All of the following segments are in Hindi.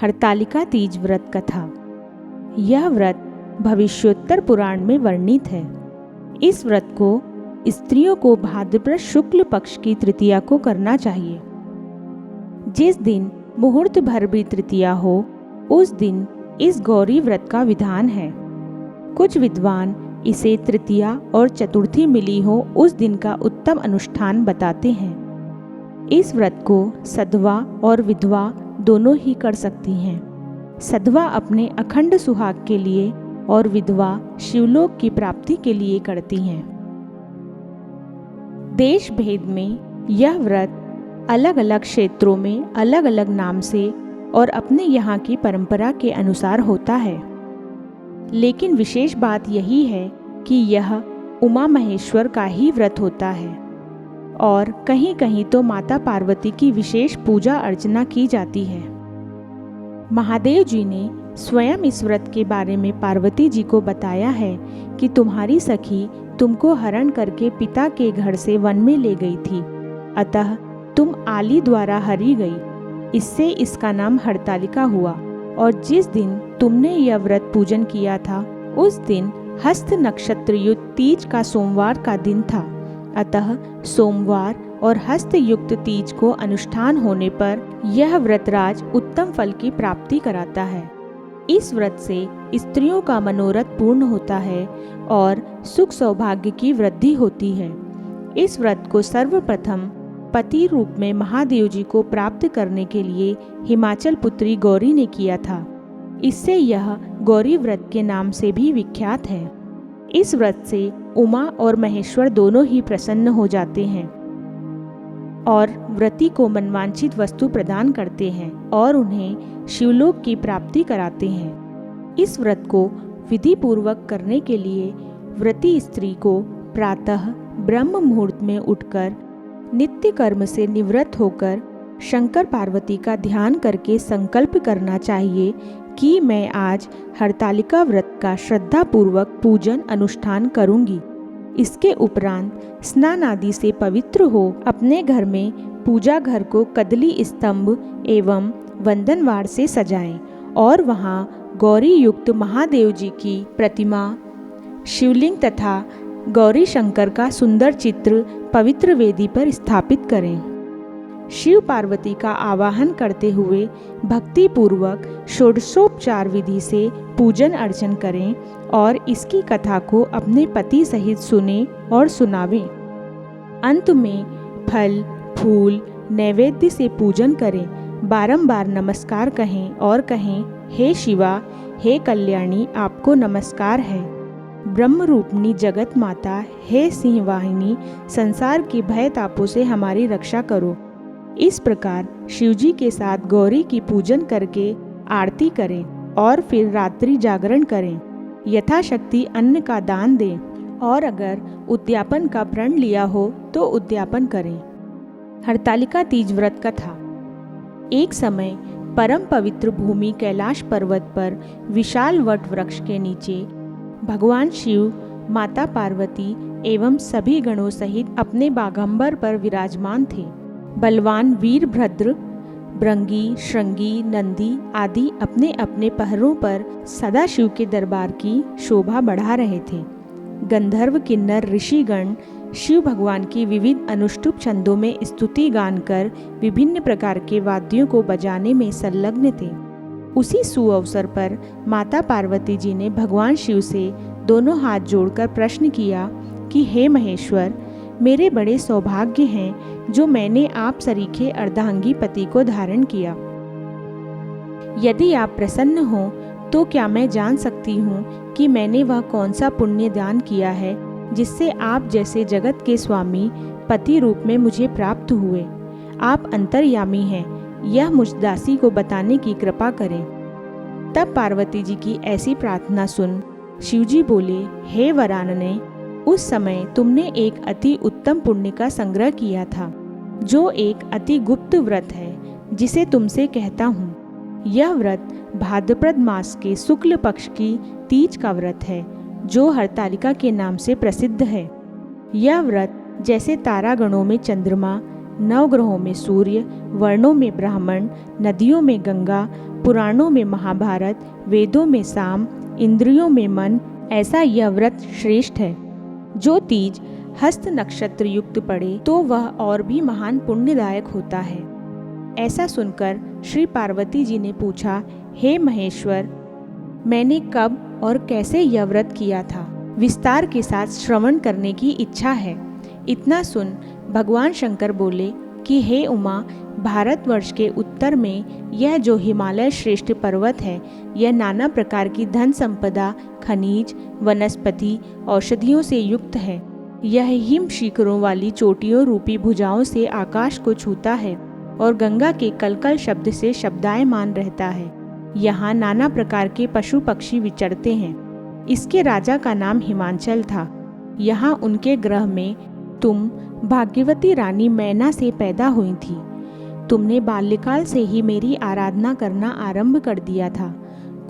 हरतालिका तीज व्रत कथा। यह व्रत भविष्योत्तर पुराण में वर्णित है। इस व्रत को स्त्रियों को भाद्रपद शुक्ल पक्ष की तृतीया को करना चाहिए। जिस दिन मुहूर्त भर भी तृतीया हो, उस दिन इस गौरी व्रत का विधान है। कुछ विद्वान इसे तृतीया और चतुर्थी मिली हो उस दिन का उत्तम अनुष्ठान बताते हैं। इस व्रत को सधवा और विधवा दोनों ही कर सकती हैं। सधवा अपने अखंड सुहाग के लिए और विधवा शिवलोक की प्राप्ति के लिए करती हैं। देश भेद में यह व्रत अलग अलग क्षेत्रों में अलग अलग नाम से और अपने यहाँ की परंपरा के अनुसार होता है। लेकिन विशेष बात यही है कि यह उमा महेश्वर का ही व्रत होता है और कहीं कहीं तो माता पार्वती की विशेष पूजा अर्चना की जाती है। महादेव जी ने स्वयं इस व्रत के बारे में पार्वती जी को बताया है कि तुम्हारी सखी तुमको हरण करके पिता के घर से वन में ले गई थी, अतः तुम आली द्वारा हरी गई। इससे इसका नाम हरतालिका हुआ। और जिस दिन तुमने यह व्रत पूजन किया था, उस दिन हस्त नक्षत्र युक्त तीज का सोमवार का दिन था। अतः सोमवार और हस्त युक्त तीज को अनुष्ठान होने पर यह व्रतराज उत्तम फल की प्राप्ति कराता है। इस व्रत से स्त्रियों का मनोरथ पूर्ण होता है और सुख सौभाग्य की वृद्धि होती है। इस व्रत को सर्वप्रथम पति रूप में महादेव जी को प्राप्त करने के लिए हिमाचल पुत्री गौरी ने किया था। इससे यह गौरी व्रत के नाम से भी विख्यात है। इस व्रत से उमा और महेश्वर दोनों ही प्रसन्न हो जाते हैं और व्रती को मनवांछित वस्तु प्रदान करते हैं और उन्हें शिवलोक की प्राप्ति कराते हैं। इस व्रत को विधि पूर्वक करने के लिए व्रती स्त्री को प्रातः ब्रह्म मुहूर्त में उठकर नित्य कर्म से निवृत्त होकर शंकर पार्वती का ध्यान करके संकल्प करना चाहिए कि मैं आज हरतालिका व्रत का श्रद्धा पूर्वक पूजन अनुष्ठान करूंगी। इसके उपरांत स्नान आदि से पवित्र हो अपने घर में पूजा घर को कदली स्तंभ एवं वंदनवार से सजाएं और वहां गौरी युक्त महादेव जी की प्रतिमा, शिवलिंग तथा गौरी शंकर का सुंदर चित्र पवित्र वेदी पर स्थापित करें। शिव पार्वती का आवाहन करते हुए भक्ति पूर्वक षोडशोपचार विधि से पूजन अर्चन करें और इसकी कथा को अपने पति सहित सुने और सुनावें। अंत में फल फूल नैवेद्य से पूजन करें। बारंबार नमस्कार कहें और कहें, हे शिवा, हे कल्याणी, आपको नमस्कार है। ब्रह्म रूपनी जगत माता, हे सिंहवाहिनी, संसार की भय तापों से हमारी रक्षा करो। इस प्रकार शिवजी के साथ गौरी की पूजन करके आरती करें और फिर रात्रि जागरण करें। यथाशक्ति अन्न का दान दें और अगर उद्यापन का प्रण लिया हो तो उद्यापन करें। हरतालिका तीज व्रत कथा। एक समय परम पवित्र भूमि कैलाश पर्वत पर विशाल वट वृक्ष के नीचे भगवान शिव, माता पार्वती एवं सभी गणों सहित अपने बागंबर पर विराजमान थे। बलवान वीरभद्र, भृंगी, श्रृंगी, नंदी आदि अपने अपने पहरों पर सदाशिव के दरबार की शोभा बढ़ा रहे थे। गंधर्व, किन्नर, ऋषिगण शिव भगवान की विविध अनुष्टुप छंदों में स्तुति गान कर विभिन्न प्रकार के वाद्यों को बजाने में संलग्न थे। उसी सुअवसर पर माता पार्वती जी ने भगवान शिव से दोनों हाथ जोड़कर प्रश्न किया कि हे महेश्वर, मेरे बड़े सौभाग्य हैं जो मैंने आप सरीखे अर्धांगी पति को धारण किया। यदि आप प्रसन्न हो तो क्या मैं जान सकती हूँ कि मैंने वह कौन सा पुण्य दान किया है जिससे आप जैसे जगत के स्वामी पति रूप में मुझे प्राप्त हुए। आप अंतर्यामी हैं, यह मुझ दासी को बताने की कृपा करें। तब पार्वती जी की ऐसी प्रार्थना सुन शिवजी बोले, हे वरानने, उस समय तुमने एक अति उत्तम पुण्य का संग्रह किया था, जो एक अति गुप्त व्रत है जिसे तुमसे कहता हूँ। यह व्रत भाद्रपद मास के शुक्ल पक्ष की तीज का व्रत है, जो हरतालिका के नाम से प्रसिद्ध है। यह व्रत जैसे तारागणों में चंद्रमा, नवग्रहों में सूर्य, वर्णों में ब्राह्मण, नदियों में गंगा, पुराणों में महाभारत, वेदों में साम, इंद्रियों में मन, ऐसा यह व्रत श्रेष्ठ है। जो तीज हस्त नक्षत्र युक्त पड़े तो वह और भी महान पुण्यदायक होता है। ऐसा सुनकर श्री पार्वती जी ने पूछा, हे महेश्वर, मैंने कब और कैसे यह व्रत किया था? विस्तार के साथ श्रवण करने की इच्छा है। इतना सुन भगवान शंकर बोले कि हे उमा, भारतवर्ष के उत्तर में यह जो हिमालय श्रेष्ठ पर्वत है, यह नाना प्रकार की धन संपदा, खनिज, वनस्पति, औषधियों से युक्त है। यह हिम शिखरों वाली चोटियों रूपी भुजाओं से आकाश को छूता है और गंगा के कलकल शब्द से शब्दायमान रहता है। यहाँ नाना प्रकार के पशु पक्षी विचरते हैं। इसके राजा का नाम हिमांचल था। यहाँ उनके ग्रह में तुम भाग्यवती रानी मैना से पैदा हुई थी। तुमने बाल्यकाल से ही मेरी आराधना करना आरंभ कर दिया था।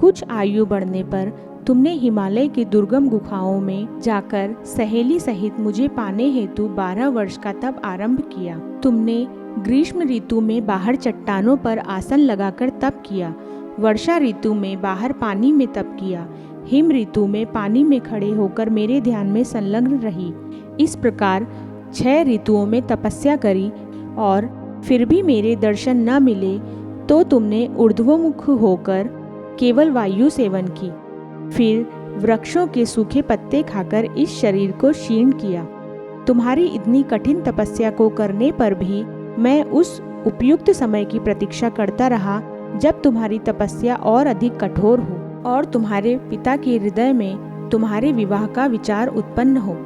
कुछ आयु बढ़ने पर तुमने हिमालय की दुर्गम गुफाओं में जाकर सहेली सहित मुझे पाने हेतु 12 वर्ष का तप आरंभ किया। तुमने ग्रीष्म ऋतु में बाहर चट्टानों पर आसन लगाकर तप किया। वर्षा ऋतु में बाहर पानी में तप किया। हिम ऋतु में पानी में खड़े होकर मेरे ध्यान में संलग्न रही। इस प्रकार 6 ऋतुओं में तपस्या करी और फिर भी मेरे दर्शन न मिले तो तुमने ऊर्ध्वमुख होकर केवल वायु सेवन की। फिर वृक्षों के सूखे पत्ते खाकर इस शरीर को क्षीण किया। तुम्हारी इतनी कठिन तपस्या को करने पर भी मैं उस उपयुक्त समय की प्रतीक्षा करता रहा जब तुम्हारी तपस्या और अधिक कठोर हो और तुम्हारे पिता के हृदय में तुम्हारे विवाह का विचार उत्पन्न हो।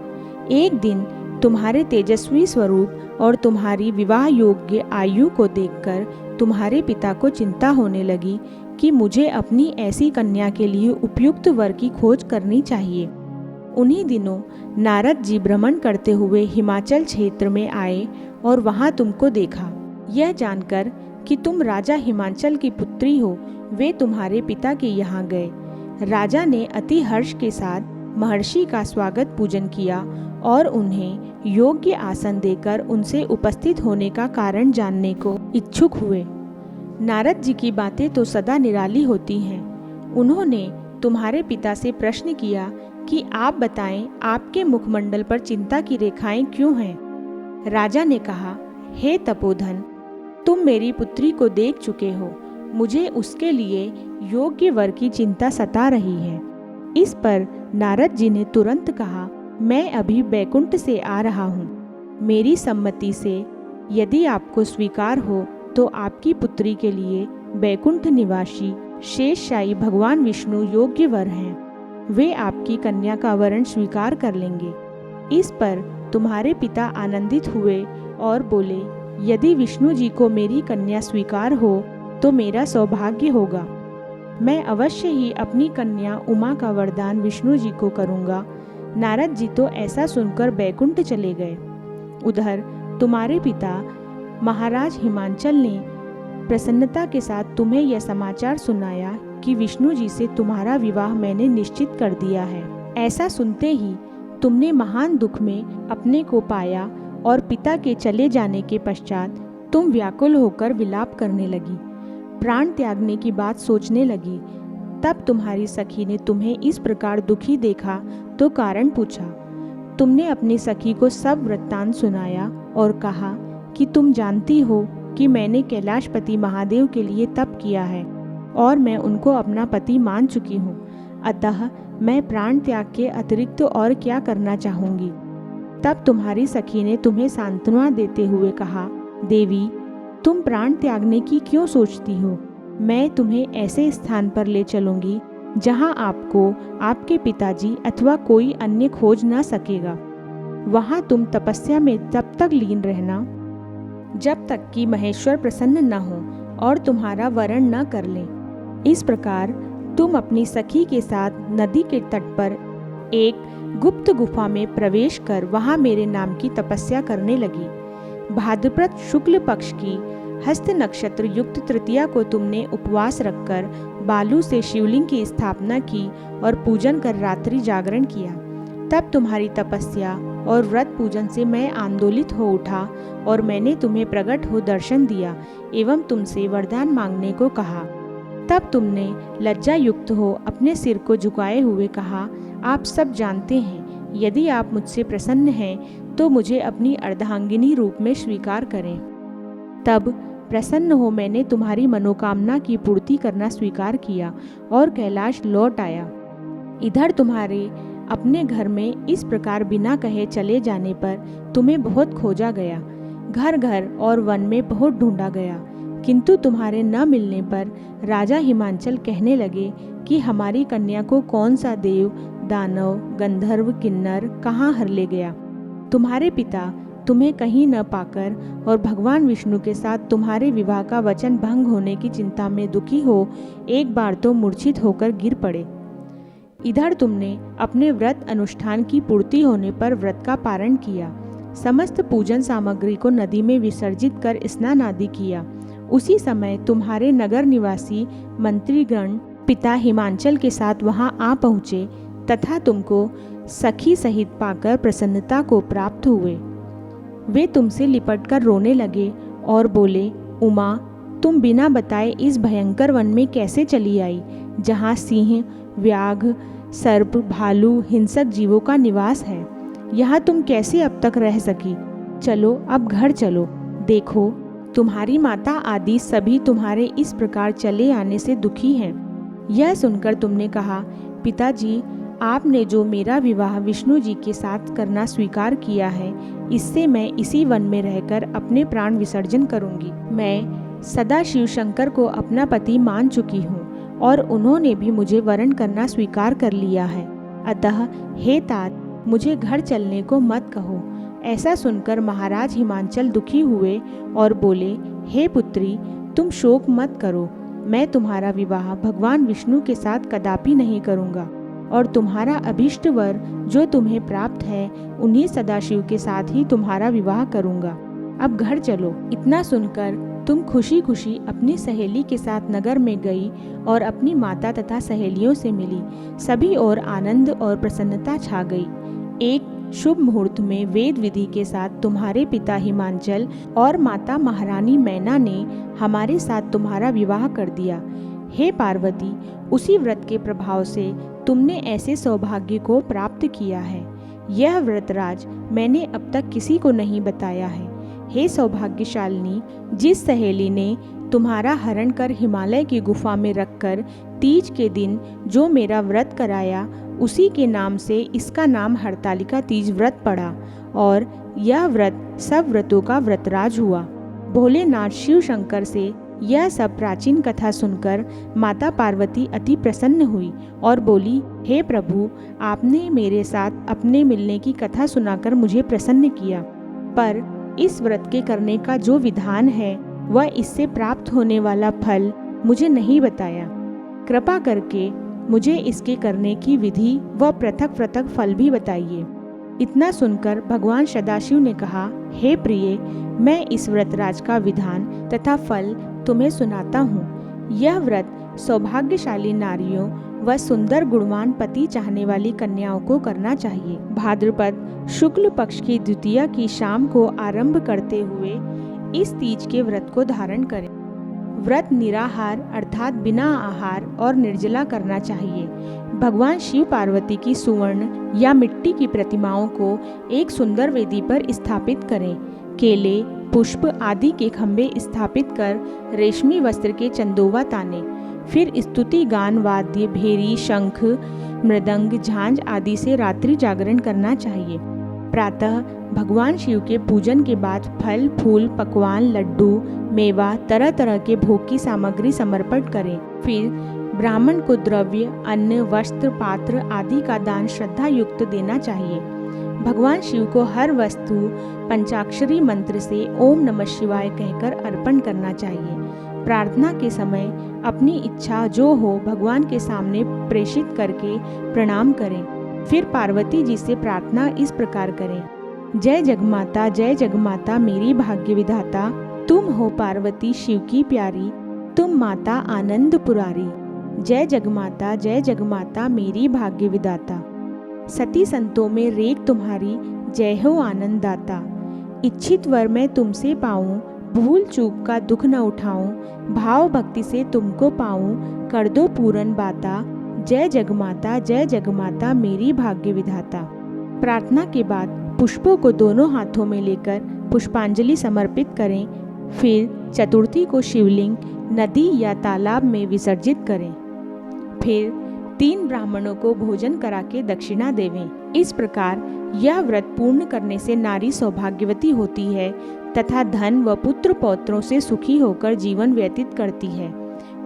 एक दिन तुम्हारे तेजस्वी स्वरूप और तुम्हारी विवाह योग्य आयु को देखकर तुम्हारे पिता को चिंता होने लगी कि मुझे अपनी ऐसी कन्या के लिए उपयुक्त वर की खोज करनी चाहिए। उन्हीं दिनों नारद जी भ्रमण करते हुए हिमाचल क्षेत्र में आए और वहां तुमको देखा। यह जानकर कि तुम राजा हिमांचल की पुत्री हो, वे तुम्हारे पिता के यहाँ गए। राजा ने अति हर्ष के साथ महर्षि का स्वागत पूजन किया और उन्हें योग्य आसन देकर उनसे उपस्थित होने का कारण जानने को इच्छुक हुए। नारद जी की बातें तो सदा निराली होती हैं। उन्होंने तुम्हारे पिता से प्रश्न किया कि आप बताएं, आपके मुखमंडल पर चिंता की रेखाएं क्यों हैं? राजा ने कहा, हे तपोधन, तुम मेरी पुत्री को देख चुके हो। मुझे उसके लिए योग्य वर की चिंता सता रही है। इस पर नारद जी ने तुरंत कहा, मैं अभी बैकुंठ से आ रहा हूँ। मेरी सम्मति से यदि आपको स्वीकार हो तो आपकी पुत्री के लिए बैकुंठ निवासी शेषशायी भगवान विष्णु योग्य वर हैं। वे आपकी कन्या का वरण स्वीकार कर लेंगे। इस पर तुम्हारे पिता आनंदित हुए और बोले, यदि विष्णु जी को मेरी कन्या स्वीकार हो तो मेरा सौभाग्य होगा। मैं अवश्य ही अपनी कन्या उमा का वरदान विष्णु जी को करूँगा। नारद जी तो ऐसा सुनकर बैकुंठ चले गए। उधर तुम्हारे पिता महाराज हिमांचल ने प्रसन्नता के साथ तुम्हें यह समाचार सुनाया कि विष्णु जी से तुम्हारा विवाह मैंने निश्चित कर दिया है। ऐसा सुनते ही तुमने महान दुख में अपने को पाया और पिता के चले जाने के पश्चात तुम व्याकुल होकर विलाप करने लगी, प्राण त्यागने की बात सोचने लगी। तब तुम्हारी सखी ने तुम्हें इस प्रकार दुखी देखा तो कारण पूछा। तुमने अपनी सखी को सब वृत्तांत सुनाया और कहा कि तुम जानती हो कि मैंने कैलाशपति महादेव के लिए तप किया है और मैं उनको अपना पति मान चुकी हूँ। अतः मैं प्राण त्याग के अतिरिक्त और क्या करना चाहूँगी। तब तुम्हारी सखी ने तुम्हें सांत्वना देते हुए कहा, देवी, तुम प्राण त्यागने की क्यों सोचती हो? मैं तुम्हें ऐसे स्थान पर ले चलूँगी जहाँ आपको आपके पिताजी अथवा कोई अन्य खोज न सकेगा। वहाँ तुम तपस्या में तब तक लीन रहना जब तक कि महेश्वर प्रसन्न न हो और तुम्हारा वरण न कर लें। इस प्रकार तुम अपनी सखी के साथ नदी के तट पर एक गुप्त गुफा में प्रवेश कर वहाँ मेरे नाम की तपस्या करने लगी। भाद्रपद शुक्ल पक्ष की हस्त नक्षत्र युक्त तृतीया को तुमने उपवास रखकर बालू से शिवलिंग की स्थापना की और पूजन कर रात्रि जागरण किया। तब तुम्हारी तपस्या और व्रत पूजन से मैं आंदोलित हो उठा और मैंने तुम्हें प्रकट हो दर्शन दिया एवं तुमसे वरदान मांगने को कहा। तब तुमने लज्जा युक्त हो अपने सिर को झुकाए हुए कहा, आप सब जानते हैं, यदि आप मुझसे प्रसन्न हैं तो मुझे अपनी अर्धांगिनी रूप में स्वीकार करें। तब प्रसन्न हो मैंने तुम्हारी मनोकामना की पूर्ति करना स्वीकार किया और कैलाश लौट आया। इधर तुम्हारे अपने घर में इस प्रकार बिना कहे चले जाने पर तुम्हें बहुत खोजा गया, घर घर और वन में बहुत ढूंढा गया, किंतु तुम्हारे न मिलने पर राजा हिमांचल कहने लगे कि हमारी कन्या को कौन सा देव, दानव, गंधर्व, किन्नर कहाँ हर ले गया। तुम्हारे पिता तुम्हें कहीं न पाकर और भगवान विष्णु के साथ तुम्हारे विवाह का वचन भंग होने की चिंता में दुखी हो एक बार तो मूर्छित होकर गिर पड़े। इधर तुमने अपने व्रत अनुष्ठान की पूर्ति होने पर व्रत का पारण किया, समस्त पूजन सामग्री को नदी में विसर्जित कर स्नान आदि किया। उसी समय तुम्हारे नगर निवासी मंत्रीगण पिता हिमांचल के साथ वहां आ पहुँचे तथा तुमको सखी सहित पाकर प्रसन्नता को प्राप्त हुए। वे तुमसे लिपटकर रोने लगे और बोले, उमा, तुम बिना बताए इस भयंकर वन में कैसे चली आई, जहाँ सिंह, व्याघ्र, सर्प, भालू, हिंसक जीवों का निवास है। यहाँ तुम कैसे अब तक रह सकी? चलो अब घर चलो। देखो, तुम्हारी माता आदि सभी तुम्हारे इस प्रकार चले आने से दुखी हैं। यह सुनकर तुमने कहा, पिताजी, आपने जो मेरा विवाह विष्णु जी के साथ करना स्वीकार किया है, इससे मैं इसी वन में रहकर अपने प्राण विसर्जन करूंगी। मैं सदा शिव शंकर को अपना पति मान चुकी हूँ और उन्होंने भी मुझे वरण करना स्वीकार कर लिया है। अतः हे तात, मुझे घर चलने को मत कहो। ऐसा सुनकर महाराज हिमांचल दुखी हुए और बोले, हे पुत्री, तुम शोक मत करो। मैं तुम्हारा विवाह भगवान विष्णु के साथ कदापि नहीं करूँगा और तुम्हारा अभीष्ट वर जो तुम्हें प्राप्त है उन्हीं सदाशिव के साथ ही तुम्हारा विवाह करूँगा। अब घर चलो। इतना सुनकर तुम खुशी खुशी अपनी सहेली के साथ नगर में गई और अपनी माता तथा सहेलियों से मिली। सभी ओर आनंद और प्रसन्नता छा गई। एक शुभ मुहूर्त में वेद विधि के साथ तुम्हारे पिता हिमांचल और माता महारानी मैना ने हमारे साथ तुम्हारा विवाह कर दिया। हे पार्वती, उसी व्रत के प्रभाव से तुमने ऐसे सौभाग्य को प्राप्त किया है। यह व्रतराज मैंने अब तक किसी को नहीं बताया है। हे सौभाग्यशालिनी, जिस सहेली ने तुम्हारा हरण कर हिमालय की गुफा में रखकर तीज के दिन जो मेरा व्रत कराया, उसी के नाम से इसका नाम हरतालिका तीज व्रत पड़ा और यह व्रत सब व्रतों का व्रतराज हुआ। भोलेनाथ शिव शंकर से यह सब प्राचीन कथा सुनकर माता पार्वती अति प्रसन्न हुई और बोली, हे प्रभु, आपने मेरे साथ अपने मिलने की कथा सुनाकर मुझे प्रसन्न किया, पर इस व्रत के करने का जो विधान है वह इससे प्राप्त होने वाला फल मुझे नहीं बताया। कृपा करके मुझे इसके करने की विधि व पृथक पृथक फल भी बताइए। इतना सुनकर भगवान सदाशिव ने कहा, हे प्रिय, मैं इस व्रतराज का विधान तथा फल तुम्हें सुनाता हूँ। यह व्रत सौभाग्यशाली नारियों व सुंदर गुणवान पति चाहने वाली कन्याओं को करना चाहिए। भाद्रपद शुक्ल पक्ष की द्वितीया की शाम को आरंभ करते हुए इस तीज के व्रत को धारण करें। व्रत निराहार अर्थात बिना आहार और निर्जला करना चाहिए। भगवान शिव पार्वती की सुवर्ण या मिट्टी की प्रतिमाओं को एक सुंदर वेदी पर स्थापित करें। केले, पुष्प आदि के खंभे स्थापित कर रेशमी वस्त्र के चंदोवा ताने। फिर स्तुति गान, वाद्य, भेरी, शंख, मृदंग, झांझ आदि से रात्रि जागरण करना चाहिए। प्रातः भगवान शिव के पूजन के बाद फल, फूल, पकवान, लड्डू, मेवा, तरह तरह के भोग की सामग्री समर्पण करें। फिर ब्राह्मण को द्रव्य, अन्न, वस्त्र, पात्र आदि का दान श्रद्धा युक्त देना चाहिए। भगवान शिव को हर वस्तु पंचाक्षरी मंत्र से ओम नमः शिवाय कहकर अर्पण करना चाहिए। प्रार्थना के समय अपनी इच्छा जो हो भगवान के सामने प्रेषित करके प्रणाम करें। फिर पार्वती जी से प्रार्थना इस प्रकार करें, जय जगमाता मेरी भाग्य विधाता, तुम हो पार्वती शिव की प्यारी, तुम माता आनंद पुरारी। जय जगमाता मेरी भाग्य विधाता। सती संतों में रेख तुम्हारी जय हो आनंद दाता। इच्छित वर मैं तुमसे पाऊँ, भूल चूक का दुख न उठाऊं, भाव भक्ति से तुमको पाऊं, कर दो पूरन बाता। जय जगमाता मेरी भाग्य विधाता। प्रार्थना के बाद पुष्पों को दोनों हाथों में लेकर पुष्पांजलि समर्पित करें। फिर चतुर्थी को शिवलिंग, नदी या तालाब में विसर्जित करें। फिर 3 ब्राह्मणों को भोजन करा के दक्षिणा देवें। इस प्रकार यह व्रत पूर्ण करने से नारी सौभाग्यवती होती है तथा धन व पुत्र पौत्रों से सुखी होकर जीवन व्यतीत करती है।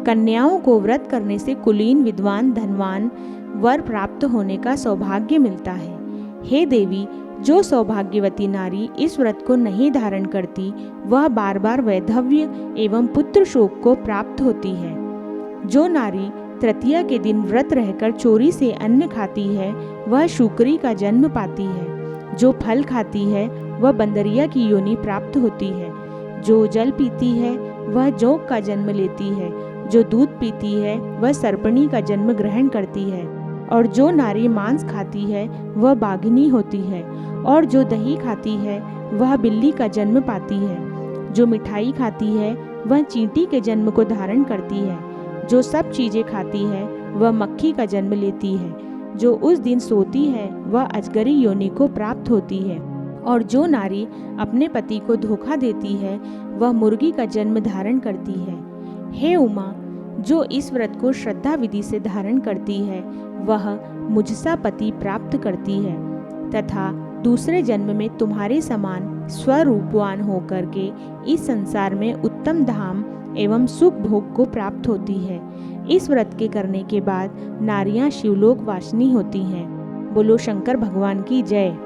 कन्याओं को व्रत करने से कुलीन, विद्वान, धनवान वर प्राप्त होने का सौभाग्य मिलता है। हे देवी, जो सौभाग्यवती नारी इस व्रत को नहीं धारण करती, वह बार बार वैधव्य एवं पुत्र शोक को प्राप्त होती है। जो नारी तृतीया के दिन व्रत रहकर चोरी से अन्न खाती है, वह शुक्री का जन्म पाती है। जो फल खाती है, वह बंदरिया की योनि प्राप्त होती है। जो जल पीती है, वह जोंक का जन्म लेती है। जो दूध पीती है, वह सर्पणी का जन्म ग्रहण करती है। और जो नारी मांस खाती है, वह बाघिनी होती है। और जो दही खाती है, वह बिल्ली का जन्म पाती है। जो मिठाई खाती है, वह चींटी के जन्म को धारण करती है। जो सब चीजें खाती है, वह मक्खी का जन्म लेती है। जो उस दिन सोती है, वह अजगरी योनि को प्राप्त होती है। और जो नारी अपने पति को धोखा देती है, वह मुर्गी का जन्म धारण करती है। हे उमा, जो इस व्रत को श्रद्धा विधि से धारण करती है, वह मुझसा पति प्राप्त करती है तथा दूसरे जन्म में तुम्हारे समान स्वरूपवान होकर के इस संसार में उत्तम धाम एवं सुख भोग को प्राप्त होती है। इस व्रत के करने के बाद नारियां शिवलोक वासिनी होती हैं। बोलो शंकर भगवान की जय।